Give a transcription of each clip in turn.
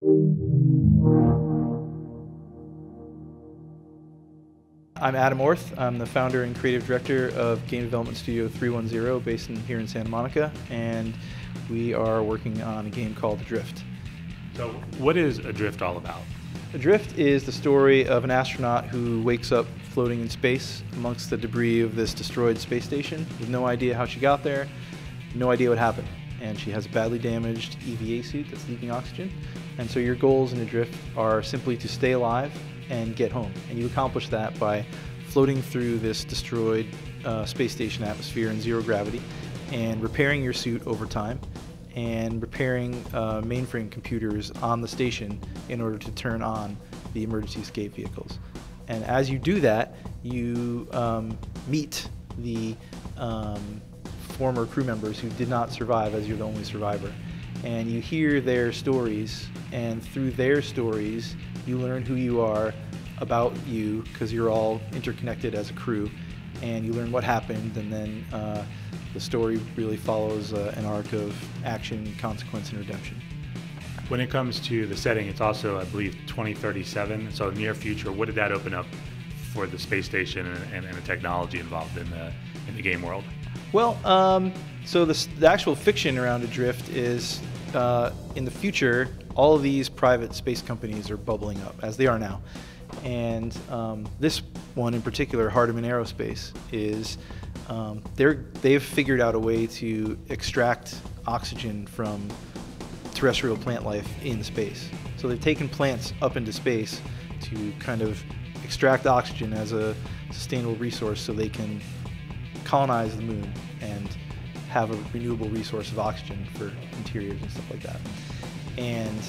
I'm Adam Orth. I'm the founder and creative director of game development studio 310 based here in Santa Monica, and we are working on a game called Adrift. So what is Adrift all about? Adrift is the story of an astronaut who wakes up floating in space amongst the debris of this destroyed space station with no idea how she got there, no idea what happened. And she has a badly damaged EVA suit that's leaking oxygen. And so your goals in Adrift are simply to stay alive and get home. And you accomplish that by floating through this destroyed space station atmosphere in zero gravity and repairing your suit over time and repairing mainframe computers on the station in order to turn on the emergency escape vehicles. And as you do that, you meet the former crew members who did not survive, as you're the only survivor. And you hear their stories, and through their stories you learn who you are, about you, because you're all interconnected as a crew, and you learn what happened, and then the story really follows an arc of action, consequence, and redemption. When it comes to the setting, it's also, I believe, 2037, so near future. What did that open up for the space station and the technology involved in the game world? Well, so the actual fiction around Adrift is in the future, all of these private space companies are bubbling up, as they are now. And this one in particular, Hardeman Aerospace, is they've figured out a way to extract oxygen from terrestrial plant life in space. So they've taken plants up into space to kind of extract oxygen as a sustainable resource so they can colonize the moon and have a renewable resource of oxygen for interiors and stuff like that. And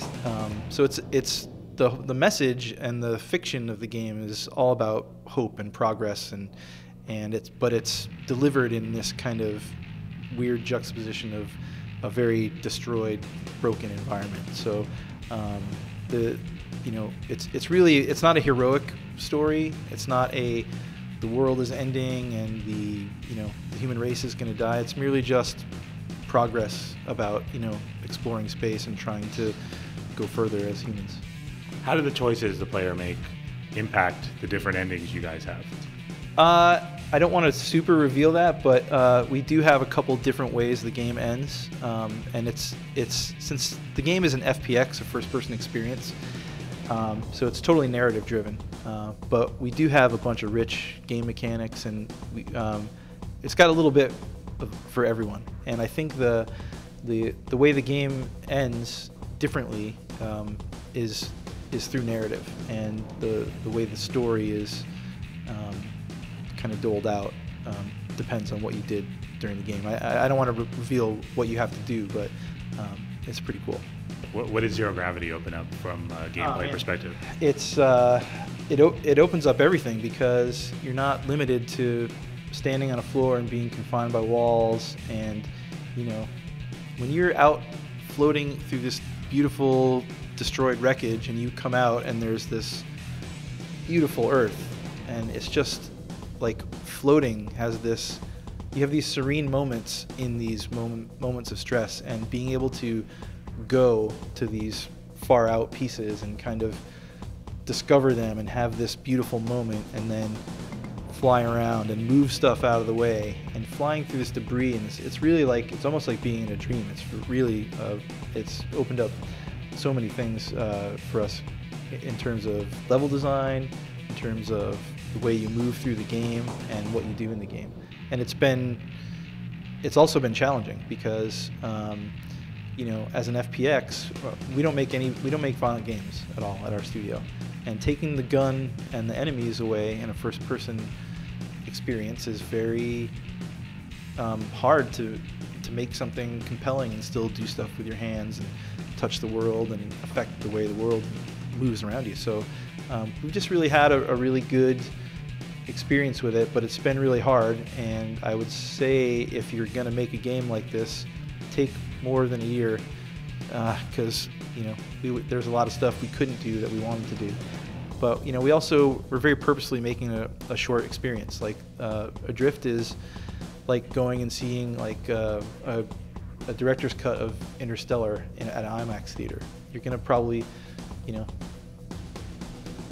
so it's the message and the fiction of the game is all about hope and progress, but it's delivered in this kind of weird juxtaposition of a very destroyed, broken environment. So it's not a heroic story. It's not the world is ending and the human race is going to die. It's merely just progress about exploring space and trying to go further as humans. How do the choices the player make impact the different endings you guys have? I don't want to super reveal that, but we do have a couple different ways the game ends, and it's since the game is an FPX, a first-person experience, so it's totally narrative driven. But we do have a bunch of rich game mechanics, and it's got a little bit for everyone. And I think the way the game ends differently is through narrative, and the way the story is kind of doled out depends on what you did during the game. I don't want to reveal what you have to do, but it's pretty cool. What did zero gravity open up from a gameplay perspective? It opens up everything, because you're not limited to standing on a floor and being confined by walls. And when you're out floating through this beautiful destroyed wreckage and you come out and there's this beautiful Earth, and it's just like floating you have these serene moments in these moments of stress, and being able to go to these far out pieces and kind of discover them and have this beautiful moment, and then fly around and move stuff out of the way and flying through this debris, and it's really like, it's almost like being in a dream. It's really it's opened up so many things for us in terms of level design, in terms of the way you move through the game and what you do in the game. And it's also been challenging, because as an FPX, we don't make violent games at all at our studio. And taking the gun and the enemies away in a first-person experience is very hard to make something compelling and still do stuff with your hands and touch the world and affect the way the world moves around you. So we've just really had a really good experience with it, but it's been really hard. And I would say, if you're going to make a game like this, take more than a year, because there's a lot of stuff we couldn't do that we wanted to do. But we're very purposely making a short experience. Like Adrift is like going and seeing like a a director's cut of Interstellar at an IMAX theater. You're going to probably, you know,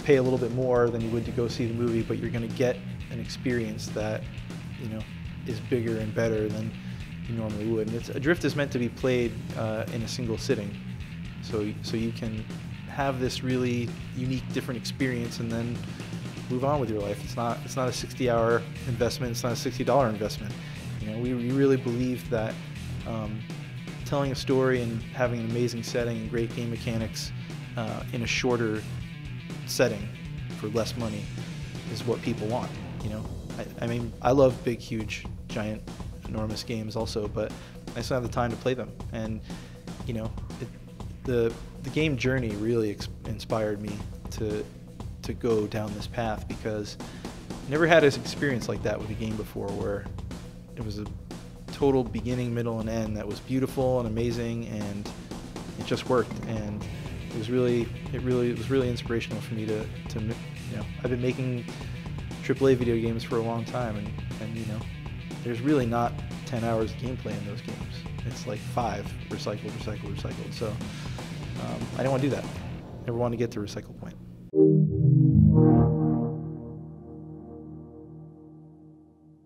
pay a little bit more than you would to go see the movie, but you're going to get an experience that, you know, is bigger and better than you normally would. And Adrift is meant to be played in a single sitting, so you can have this really unique, different experience and then move on with your life. It's not a 60-hour investment. It's not a $60 investment. You know, we really believe that telling a story and having an amazing setting and great game mechanics in a shorter setting for less money is what people want. You know, I mean, I love big, huge, giant, enormous games also, but I just don't have the time to play them. And you know, the game Journey really inspired me to go down this path, because I never had an experience like that with a game before, where it was a total beginning, middle, and end that was beautiful and amazing, and it just worked. And it was really inspirational for me to you know, I've been making AAA video games for a long time, and you know, there's really not 10 hours of gameplay in those games. It's like 5, recycled. So I didn't want to do that. Never wanted to get to recycle point.